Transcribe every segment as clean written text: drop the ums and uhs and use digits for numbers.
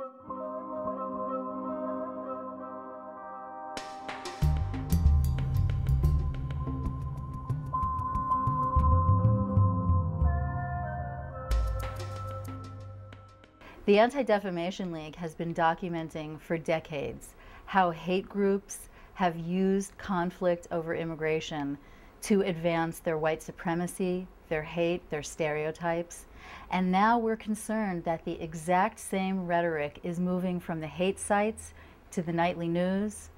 The Anti-Defamation League has been documenting for decades how hate groups have used conflict over immigration to advance their white supremacy, their hate, their stereotypes. And now we're concerned that the exact same rhetoric is moving from the hate sites to the nightly news,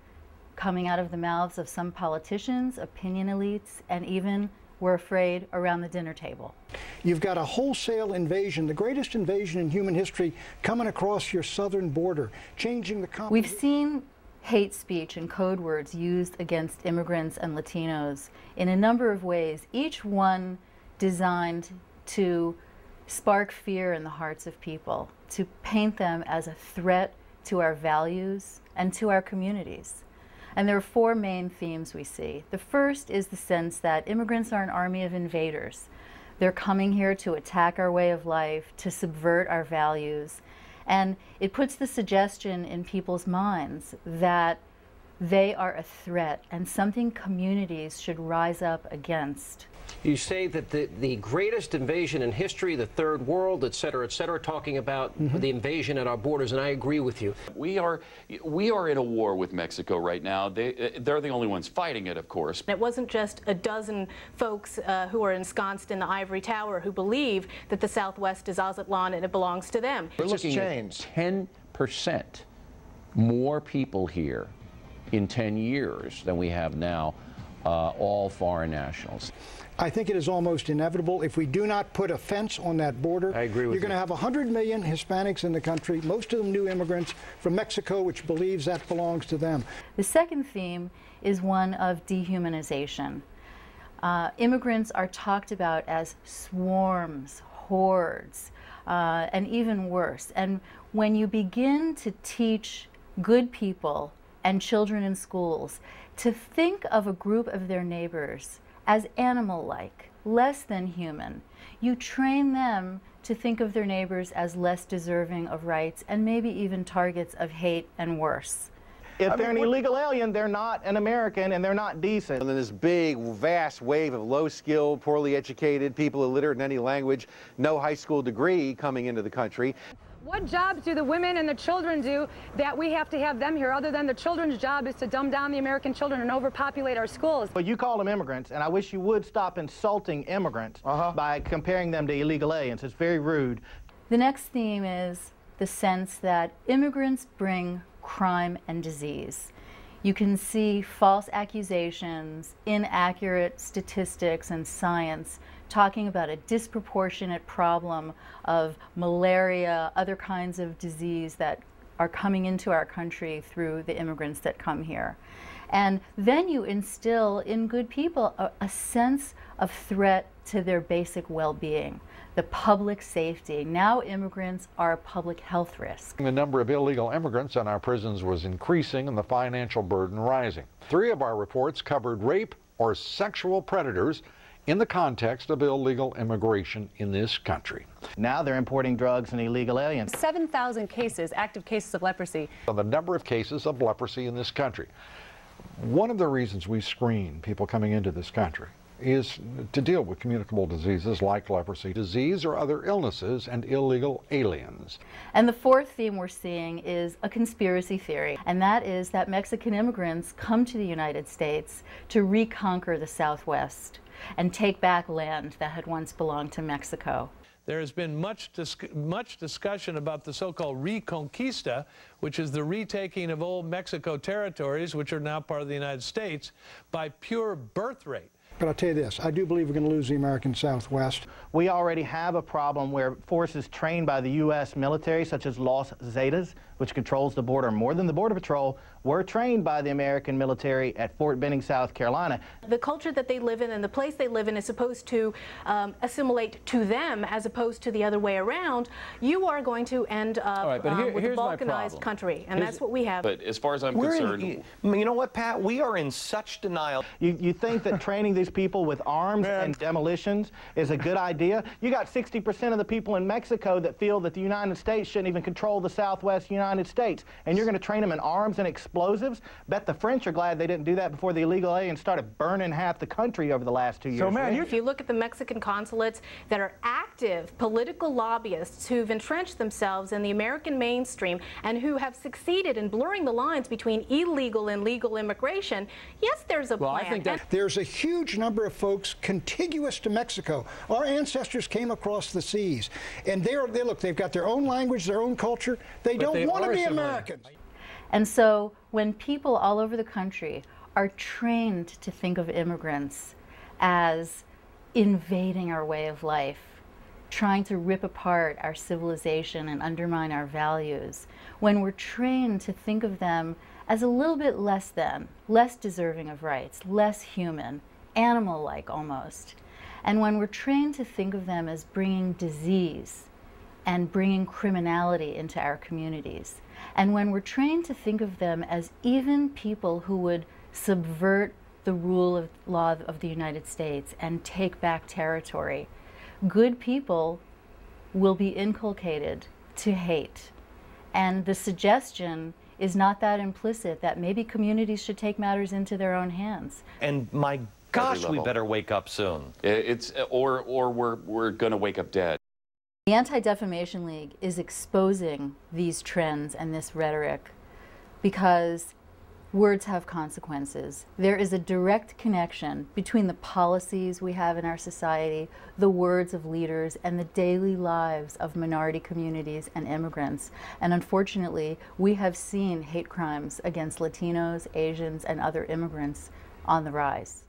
coming out of the mouths of some politicians, opinion elites, and even, we're afraid, around the dinner table. You've got a wholesale invasion, the greatest invasion in human history, coming across your southern border, changing the composition. We've seen hate speech and code words used against immigrants and Latinos in a number of ways, each one designed to spark fear in the hearts of people, to paint them as a threat to our values and to our communities. And there are four main themes we see. The first is the sense that immigrants are an army of invaders. They're coming here to attack our way of life, to subvert our values. And it puts the suggestion in people's minds that they are a threat and something communities should rise up against. You say that the greatest invasion in history, the third world, et cetera, talking about the invasion at our borders, and I agree with you. We are in a war with Mexico right now. They're the only ones fighting it, of course. It wasn't just a dozen folks who are ensconced in the ivory tower who believe that the Southwest is Aztlan and it belongs to them. We're looking at 10% more people here in 10 years than we have now, all foreign nationals. I think it is almost inevitable. If we do not put a fence on that border, I agree with you're going to have 100 million Hispanics in the country, most of them new immigrants from Mexico, which believes that belongs to them. The second theme is one of dehumanization. Immigrants are talked about as swarms, hordes, and even worse. And when you begin to teach good people and children in schools to think of a group of their neighbors as animal-like, less than human, you train them to think of their neighbors as less deserving of rights and maybe even targets of hate and worse. If they're an illegal alien, they're not an American and they're not decent. And then this big, vast wave of low-skilled, poorly educated people illiterate in any language, no high school degree coming into the country. What jobs do the women and the children do that we have to have them here, other than the children's job is to dumb down the American children and overpopulate our schools? Well, you call them immigrants, and I wish you would stop insulting immigrants by comparing them to illegal aliens. It's very rude. The next theme is the sense that immigrants bring crime and disease. You can see false accusations, inaccurate statistics and science talking about a disproportionate problem of malaria, other kinds of disease that are coming into our country through the immigrants that come here. And then you instill in good people a sense of threat to their basic well-being, the public safety. Now immigrants are a public health risk. The number of illegal immigrants in our prisons was increasing and the financial burden rising. 3 of our reports covered rape or sexual predators in the context of illegal immigration in this country. Now they're importing drugs and illegal aliens. 7,000 cases, active cases of leprosy. On the number of cases of leprosy in this country. One of the reasons we screen people coming into this country is to deal with communicable diseases like leprosy, disease or other illnesses, and illegal aliens. And the fourth theme we're seeing is a conspiracy theory, and that is that Mexican immigrants come to the United States to reconquer the Southwest and take back land that had once belonged to Mexico. There has been much discussion about the so-called Reconquista, which is the retaking of old Mexico territories, which are now part of the United States, by pure birth rate. But I'll tell you this, I do believe we're going to lose the American Southwest. We already have a problem where forces trained by the U.S. military, such as Los Zetas, which controls the border more than the Border Patrol, were trained by the American military at Fort Benning, South Carolina. The culture that they live in and the place they live in is supposed to assimilate to them as opposed to the other way around. You are going to end up with a balkanized country, and that's what we have. But as far as I'm concerned... You know what, Pat? We are in such denial. You think that training the these people with arms and demolitions is a good idea. You got 60% of the people in Mexico that feel that the United States shouldn't even control the Southwest United States, and you're going to train them in arms and explosives? Bet the French are glad they didn't do that before the illegal aliens started burning half the country over the last 2 years. So, man, if you look at the Mexican consulates that are active political lobbyists who've entrenched themselves in the American mainstream and who have succeeded in blurring the lines between illegal and legal immigration, yes, there's a plan. I think that there's a huge number of folks contiguous to Mexico. Our ancestors came across the seas, and look, they've got their own language, their own culture. They don't want to be Americans. And so when people all over the country are trained to think of immigrants as invading our way of life, trying to rip apart our civilization and undermine our values, when we're trained to think of them as a little bit less than, less deserving of rights, less human, animal-like almost, and when we're trained to think of them as bringing disease and bringing criminality into our communities, and when we're trained to think of them as even people who would subvert the rule of law of the United States and take back territory, good people will be inculcated to hate. And the suggestion is not that implicit that maybe communities should take matters into their own hands. And my gosh, we better wake up soon. Or we're going to wake up dead. The Anti-Defamation League is exposing these trends and this rhetoric because words have consequences. There is a direct connection between the policies we have in our society, the words of leaders, and the daily lives of minority communities and immigrants. And unfortunately, we have seen hate crimes against Latinos, Asians, and other immigrants on the rise.